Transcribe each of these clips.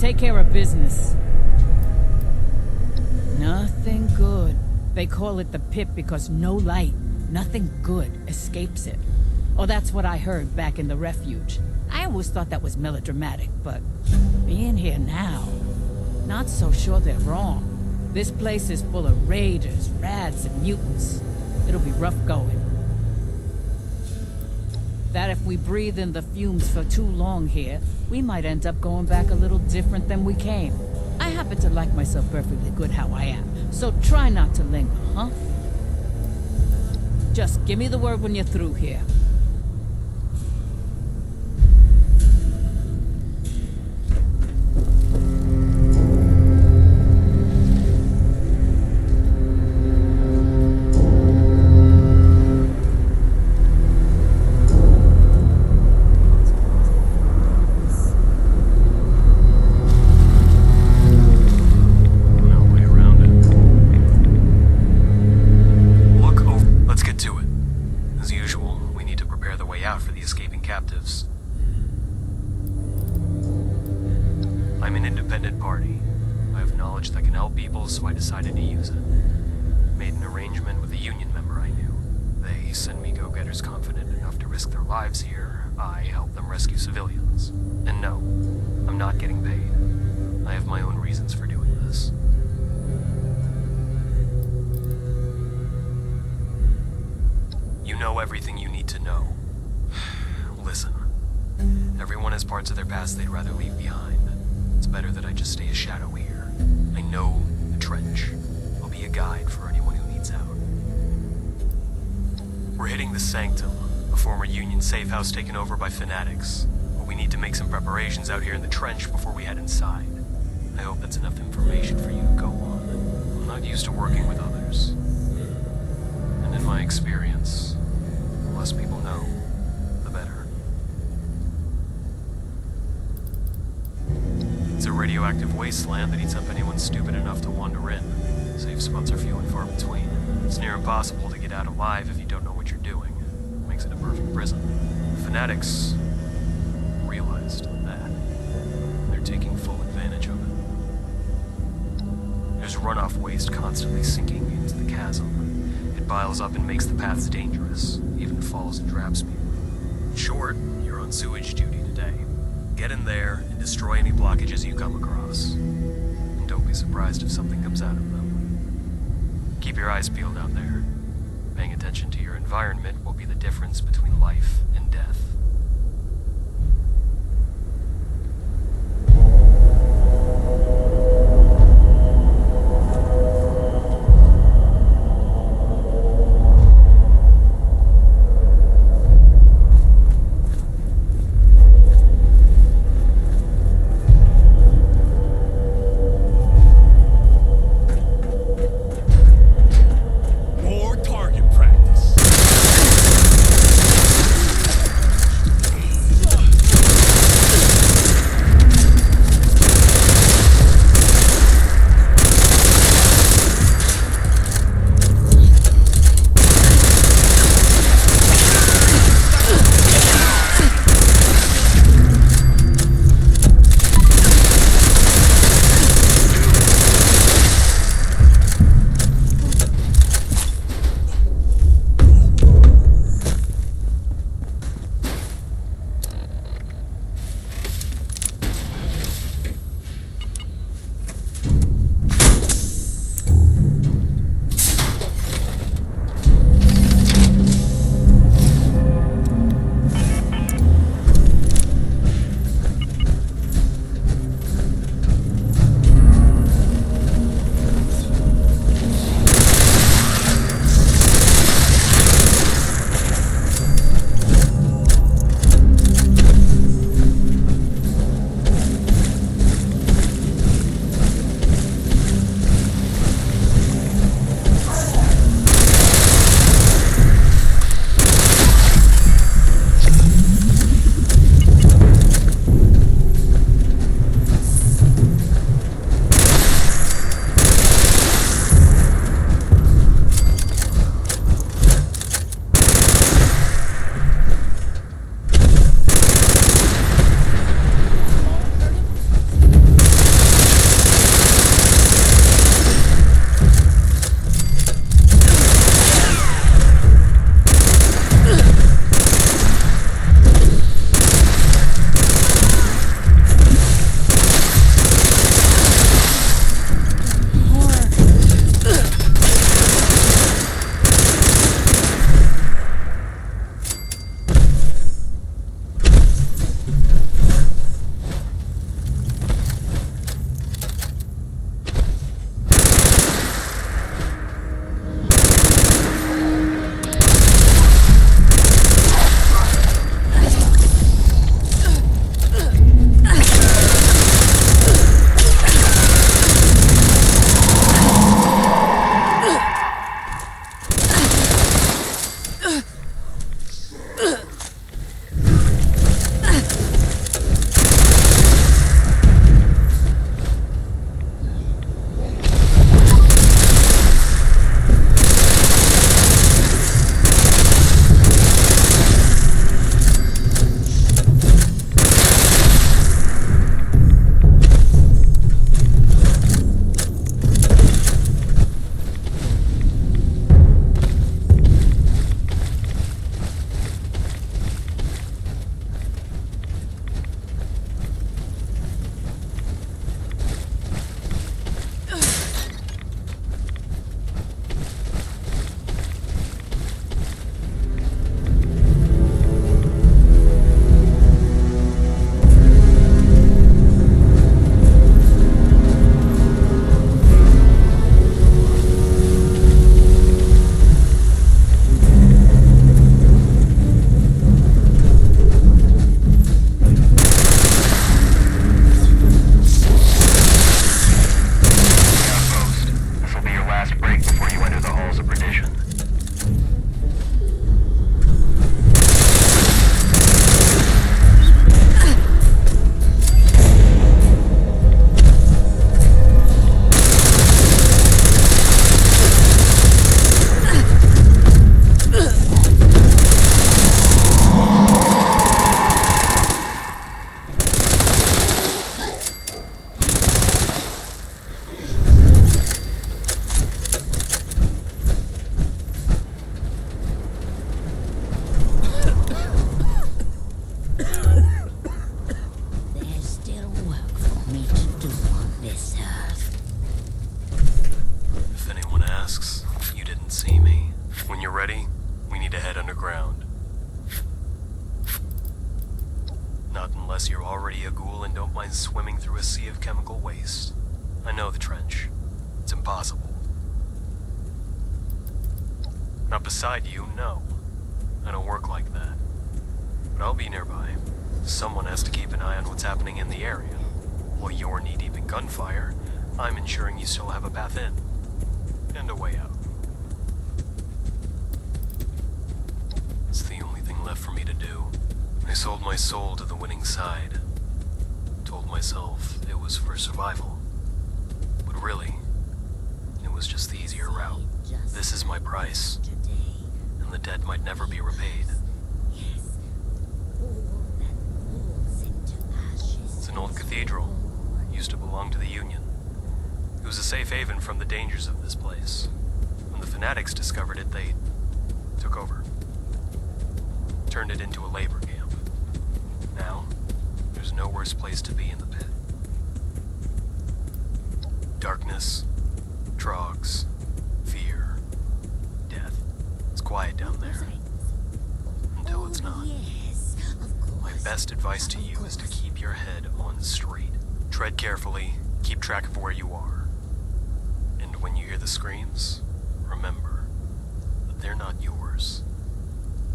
take care of business. Nothing good. They call it the pit because no light, nothing good escapes it. Oh, that's what I heard back in the refuge. I always thought that was melodramatic, but being here now, not so sure they're wrong. This place is full of raiders, rats, and mutants. It'll be rough going. That if we breathe in the fumes for too long here, we might end up going back a little different than we came. I happen to like myself perfectly good how I am, so try not to linger, huh? Just give me the word when you're through here. I'm an independent party. I have knowledge that can help people, so I decided to use it. Made an arrangement with a union member I knew. They send me go-getters confident enough to risk their lives here. I help them rescue civilians. And no, I'm not getting paid. I have my own reasons for doing this. You know everything you need to know. Listen. Everyone has parts of their past they'd rather leave behind. It's better that I just stay a shadow here. I know the trench. I'll be a guide for anyone who needs out. We're hitting the Sanctum, a former Union safe house taken over by fanatics. But we need to make some preparations out here in the trench before we head inside. I hope that's enough information for you to go on. I'm not used to working with others. And in my experience, the less people know, the better. It's a radioactive wasteland that eats up anyone stupid enough to wander in. Safe spots are few and far between. It's near impossible to get out alive if you don't know what you're doing. Makes it a perfect prison. Fanatics realized that. They're taking full advantage of it. There's runoff waste constantly sinking into the chasm. It piles up and makes the paths dangerous, even falls and traps people. In short, you're on sewage duty today. Get in there and destroy any blockages you come across. And don't be surprised if something comes out of them. Keep your eyes peeled out there. Paying attention to your environment will be the difference between life and death. it's impossible. Not beside you, no. I don't work like that. But I'll be nearby. Someone has to keep an eye on what's happening in the area. While you're knee-deep in gunfire, I'm ensuring you still have a path in. And a way out. It's the only thing left for me to do. I sold my soul to the winning side. Told myself it was for survival. But really, it was just the easier route. This is my price. And the debt might never be repaid. It's an old cathedral. Used to belong to the Union. It was a safe haven from the dangers of this place. When the fanatics discovered it, they took over. Turned it into a labor camp. Now, there's no worse place to be in the pit. Darkness, trogs, fear, death. It's quiet down there. Until it's not. My best advice to you is to keep your head on straight. Tread carefully, keep track of where you are. And when you hear the screams, remember that they're not yours.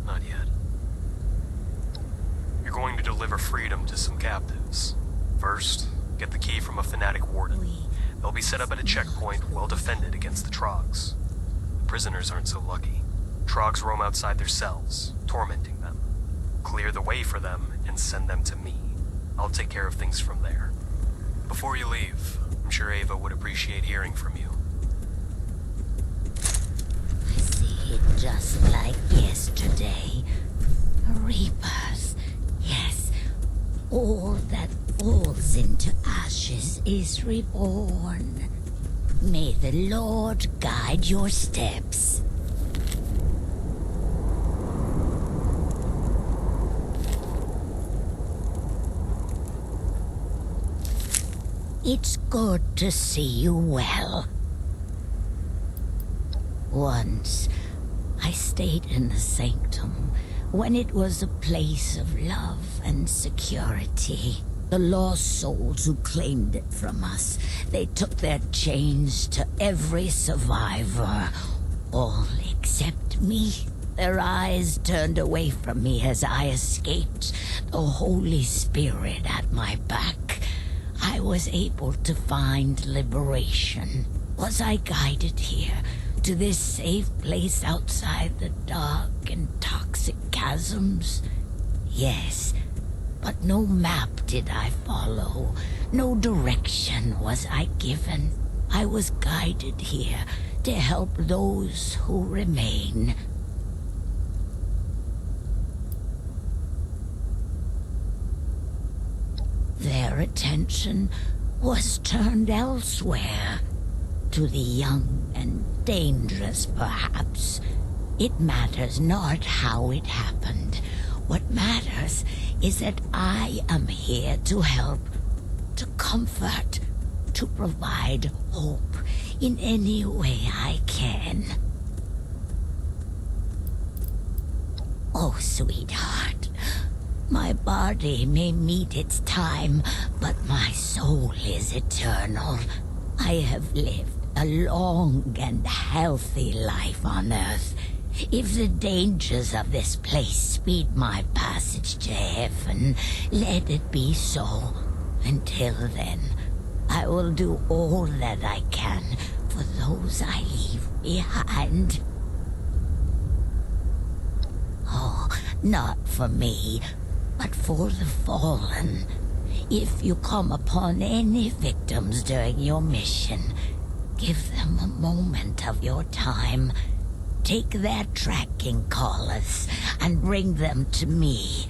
Not yet. You're going to deliver freedom to some captives. First, get the key from a fanatic warden. They'll be set up at a checkpoint well defended against the Trogs. The prisoners aren't so lucky. Trogs roam outside their cells, tormenting them. Clear the way for them and send them to me. I'll take care of things from there. Before you leave, I'm sure Ava would appreciate hearing from you. I see it just like yesterday. Reapers, yes. All that falls into ashes is reborn. May the Lord guide your steps. It's good to see you well. Once, I stayed in the sanctum when it was a place of love and security. The lost souls who claimed it from us, they took their chains to every survivor, all except me. Their eyes turned away from me as I escaped, the Holy Spirit at my back. I was able to find liberation. Was I guided here, to this safe place outside the dark and toxic chasms? Yes, but no map did I follow. No direction was I given. I was guided here to help those who remain. Their attention was turned elsewhere. To the young and dangerous, perhaps. It matters not how it happened. What matters is that I am here to help, to comfort, to provide hope in any way I can. Oh, sweetheart. My body may meet its time, but my soul is eternal. I have lived a long and healthy life on Earth. If the dangers of this place speed my passage to heaven, let it be so. Until then, I will do all that I can for those I leave behind. Oh, not for me, but for the fallen. If you come upon any victims during your mission, give them a moment of your time. Take their tracking collars and bring them to me.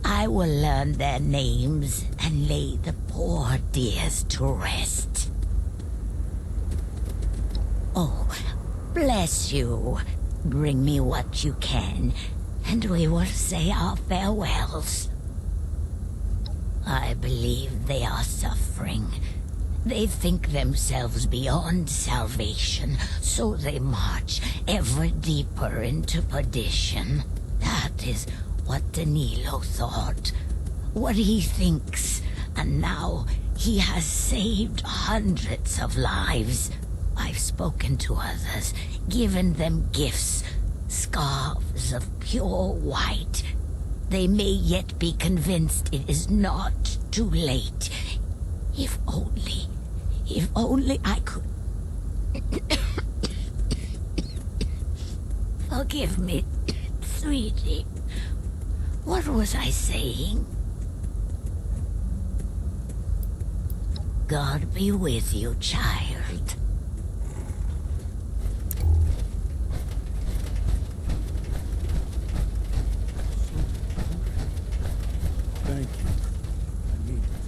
I will learn their names and lay the poor dears to rest. Oh, bless you. Bring me what you can, and we will say our farewells. I believe they are suffering. They think themselves beyond salvation, so they march ever deeper into perdition. That is what Danilo thought, what he thinks, and now he has saved hundreds of lives. I've spoken to others, given them gifts, scarves of pure white. They may yet be convinced it is not too late. If only I could... Forgive me, sweetie. What was I saying? God be with you, child. Thank you. I need it.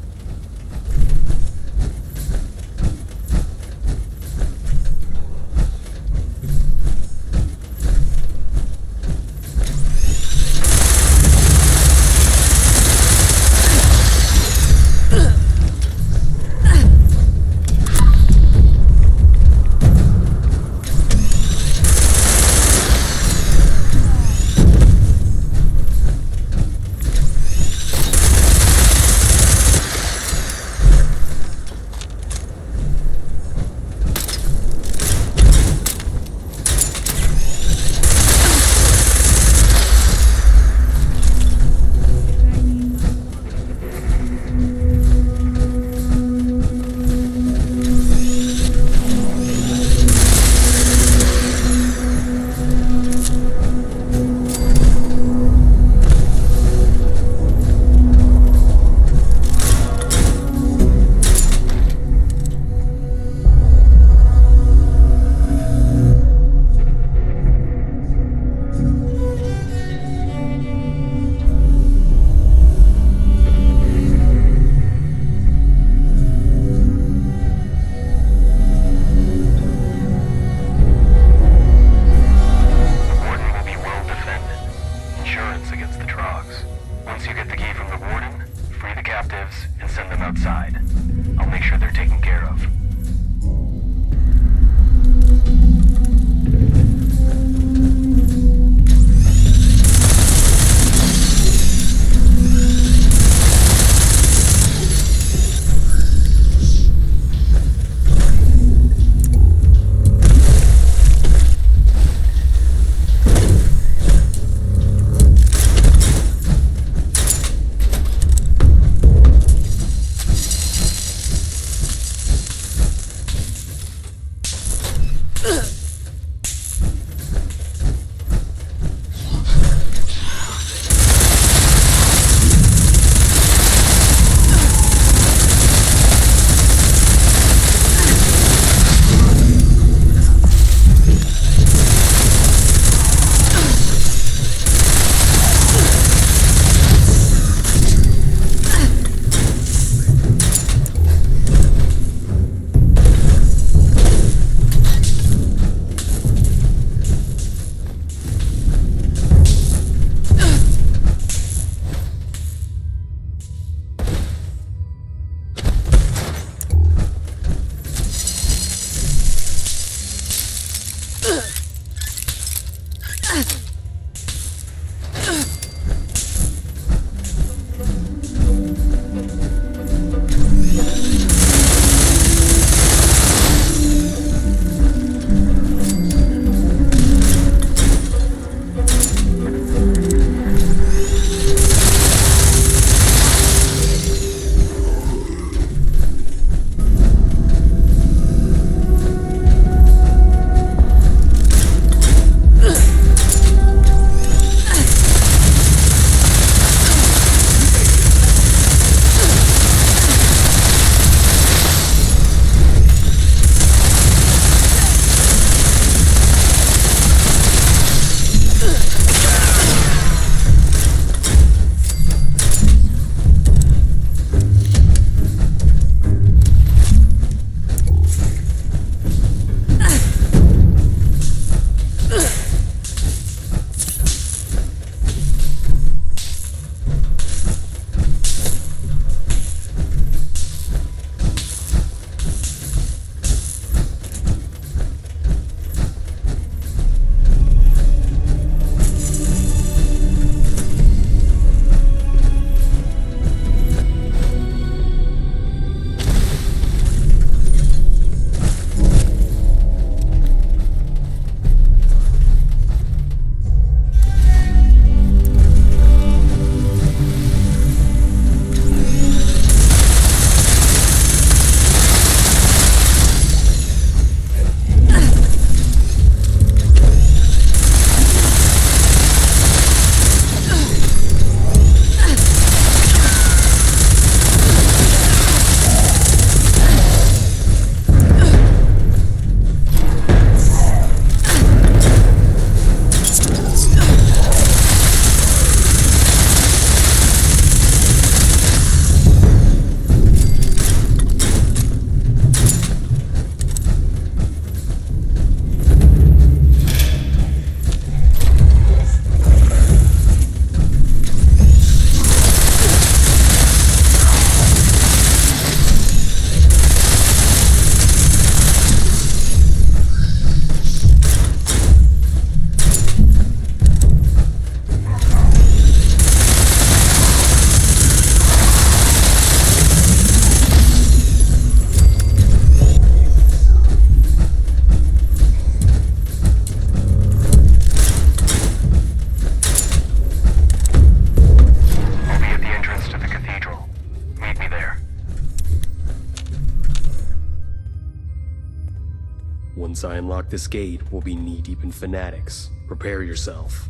Once I unlock this gate, we'll be knee-deep in fanatics. Prepare yourself.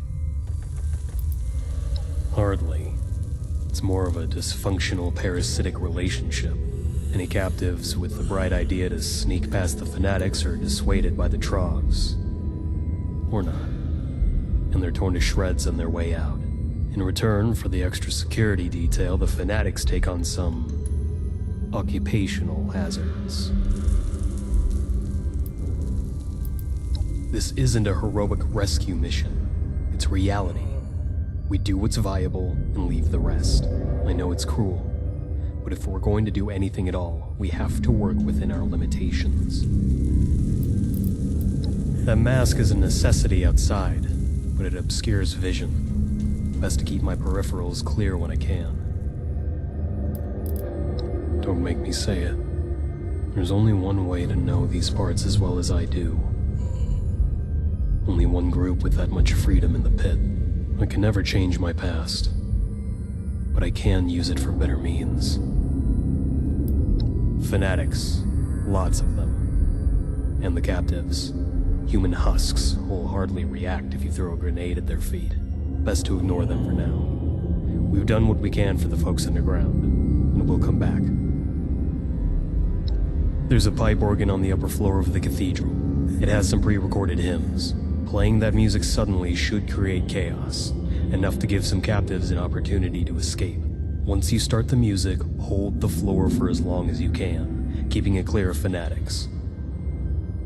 Hardly. It's more of a dysfunctional parasitic relationship. Any captives with the bright idea to sneak past the fanatics are dissuaded by the Trogs. Or not. And they're torn to shreds on their way out. In return for the extra security detail, the fanatics take on some occupational hazards. This isn't a heroic rescue mission. It's reality. We do what's viable and leave the rest. I know it's cruel, but if we're going to do anything at all, we have to work within our limitations. That mask is a necessity outside, but it obscures vision. Best to keep my peripherals clear when I can. Don't make me say it. There's only one way to know these parts as well as I do. Only one group with that much freedom in the pit. I can never change my past, but I can use it for better means. Fanatics, lots of them. And the captives, human husks who'll hardly react if you throw a grenade at their feet. Best to ignore them for now. We've done what we can for the folks underground, and we'll come back. There's a pipe organ on the upper floor of the cathedral. It has some pre-recorded hymns. Playing that music suddenly should create chaos, enough to give some captives an opportunity to escape. Once you start the music, hold the floor for as long as you can, keeping it clear of fanatics.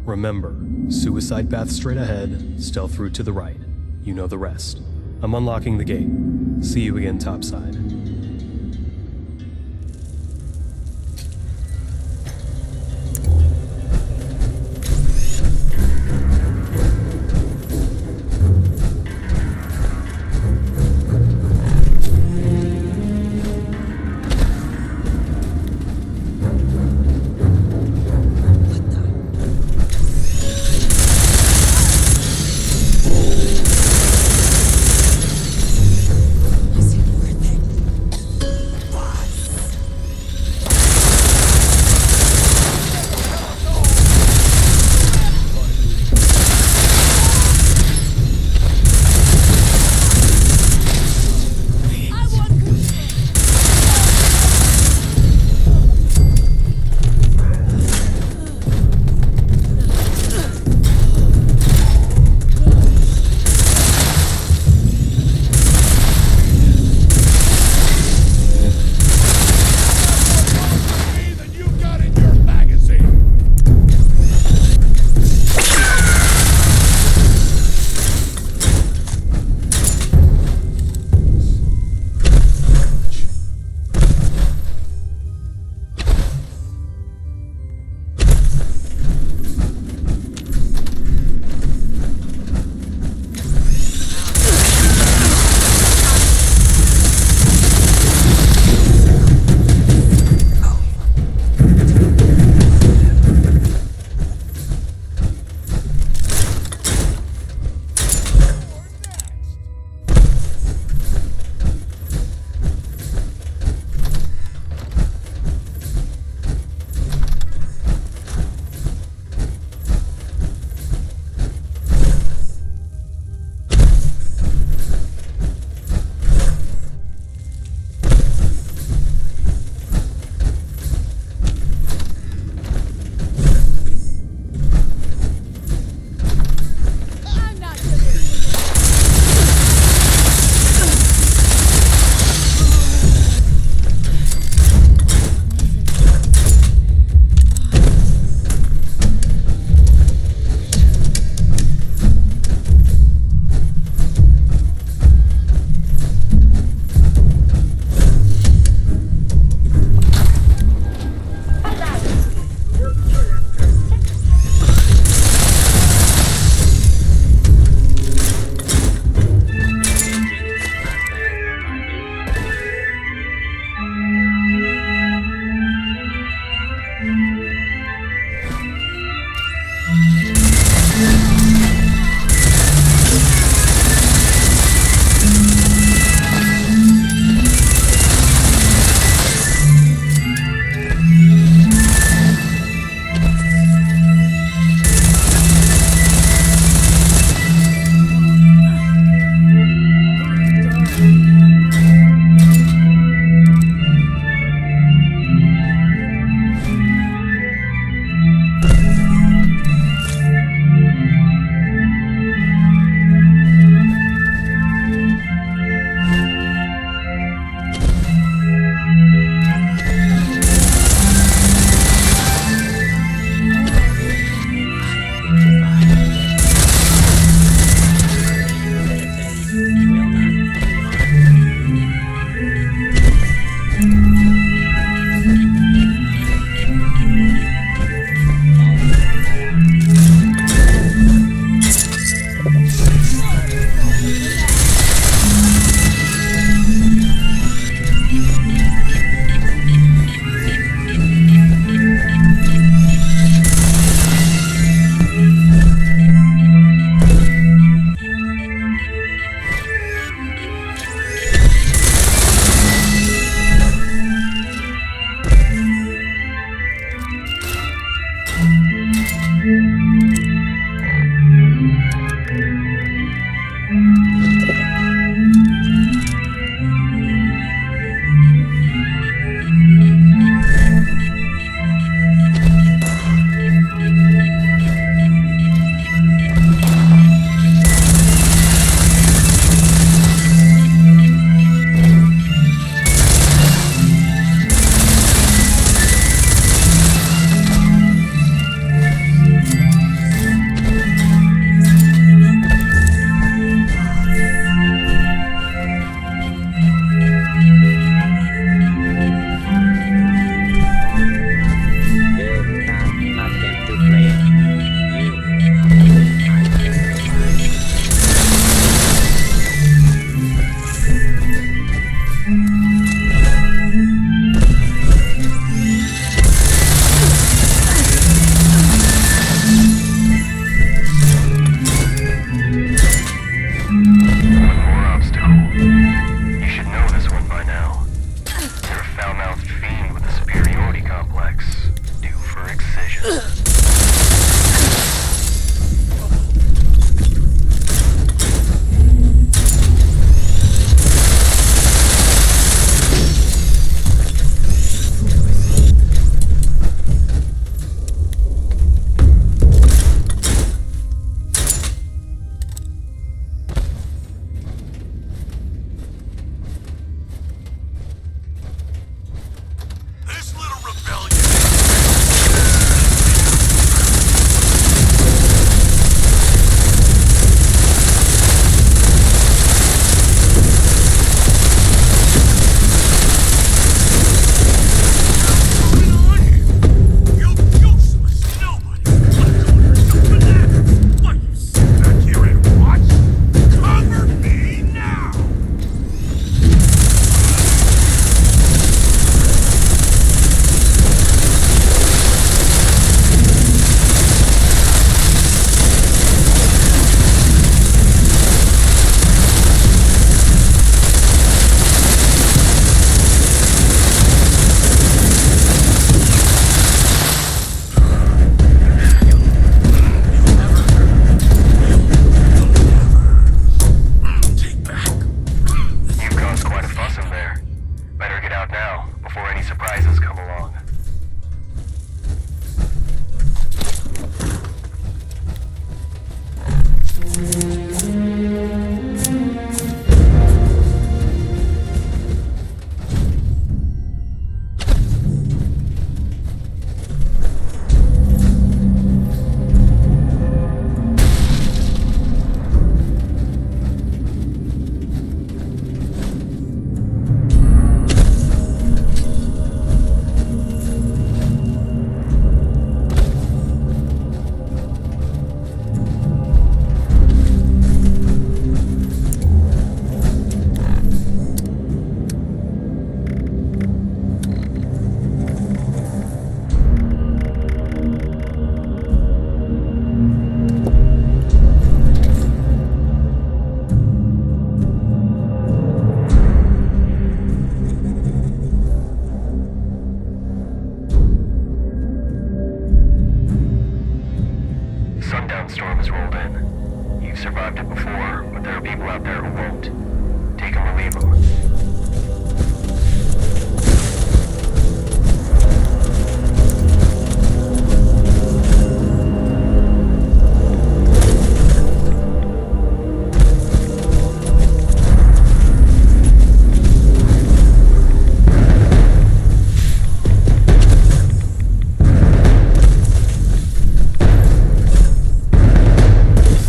Remember, suicide path straight ahead, stealth route to the right. You know the rest. I'm unlocking the gate. See you again topside.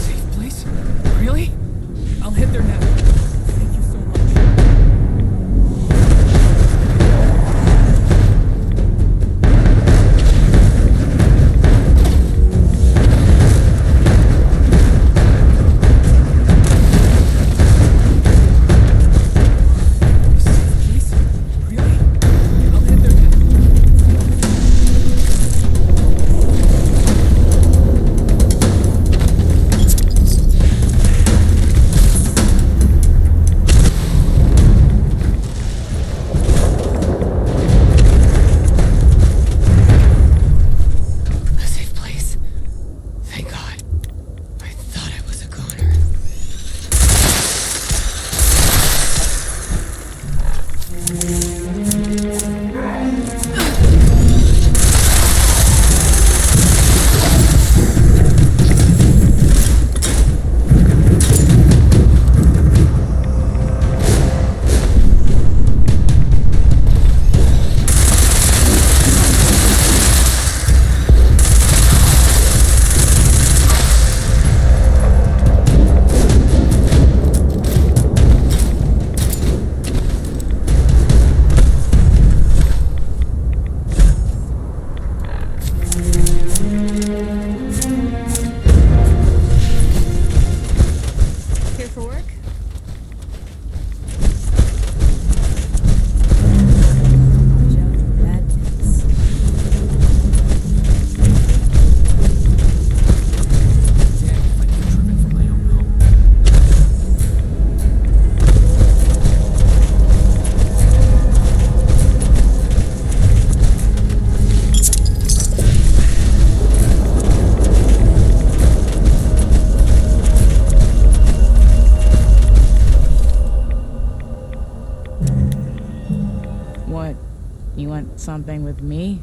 Safe place? Really? I'll head there now. Thank you so much. Something with me?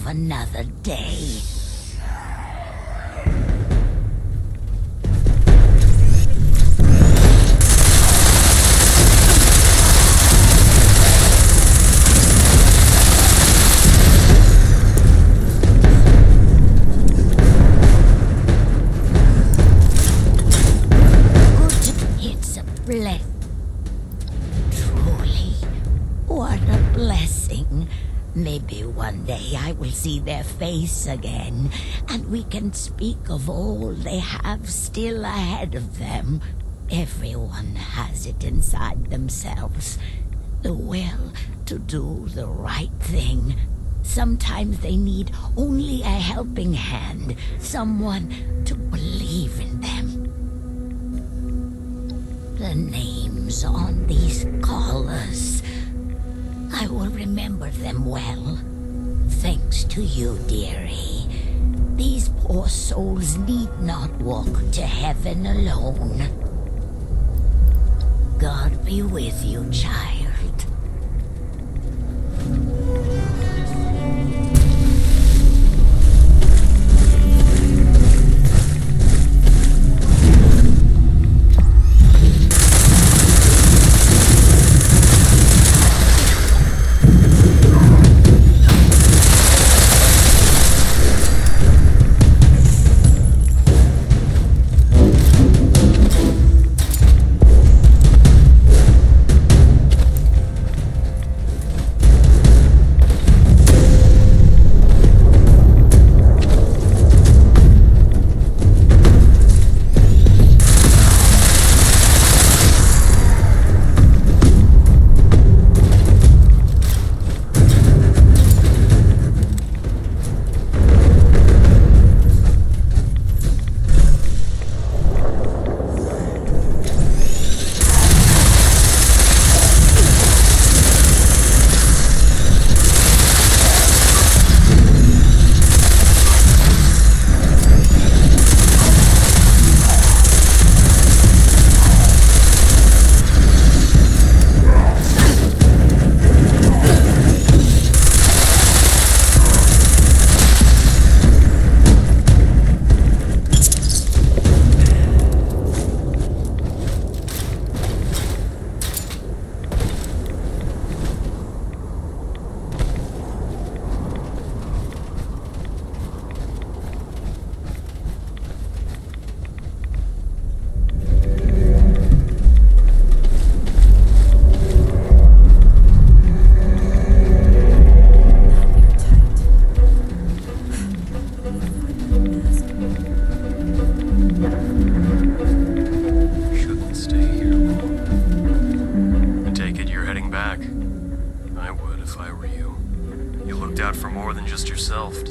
Another day. It's a blessing. Truly, what a blessing. Maybe one day I will see their face again, and we can speak of all they have still ahead of them. Everyone has it inside themselves. The will to do the right thing. Sometimes they need only a helping hand, someone to believe in them. The names on these collars, I will remember them well. Thanks to you, dearie. These poor souls need not walk to heaven alone. God be with you, child.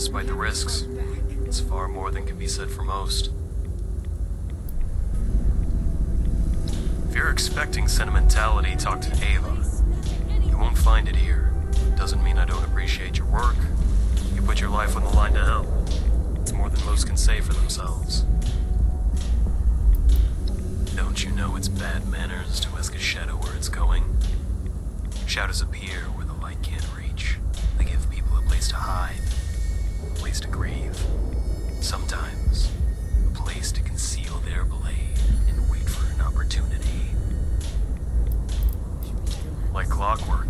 despite the risks. It's far more than can be said for most. If you're expecting sentimentality, talk to Ava. You won't find it here. Doesn't mean I don't appreciate your work. You put your life on the line to help. It's more than most can say for themselves. Don't you know it's bad manners to ask a shadow where it's going? Shadows appear where the light can't reach. They give people a place to hide, a place to grieve. Sometimes, a place to conceal their blade and wait for an opportunity. Like clockwork.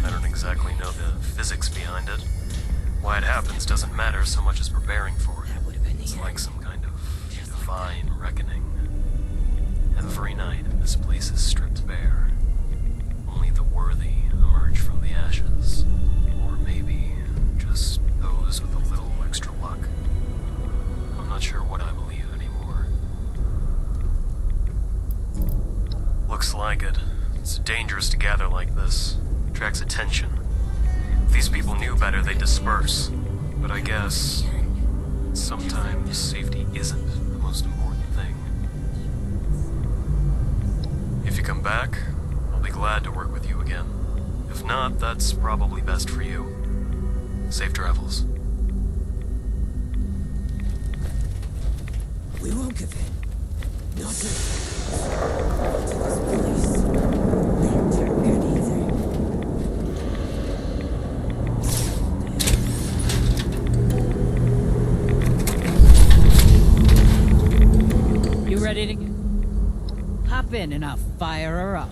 I don't exactly know the physics behind it. Why it happens doesn't matter so much as preparing for it. It's like some kind of divine reckoning. Every night, this place is stripped bare. Only the worthy emerge from the ashes. Or maybe just those with a little extra luck. I'm not sure what I believe anymore. Looks like it. It's dangerous to gather like this. It attracts attention. If these people knew better, they'd disperse. But I guess sometimes safety isn't the most important thing. If you come back, I'll be glad to work with you again. If not, that's probably best for you. Safe travels. We won't give in. Not till this place. They turn anything. You ready to... Hop in and I'll fire her up.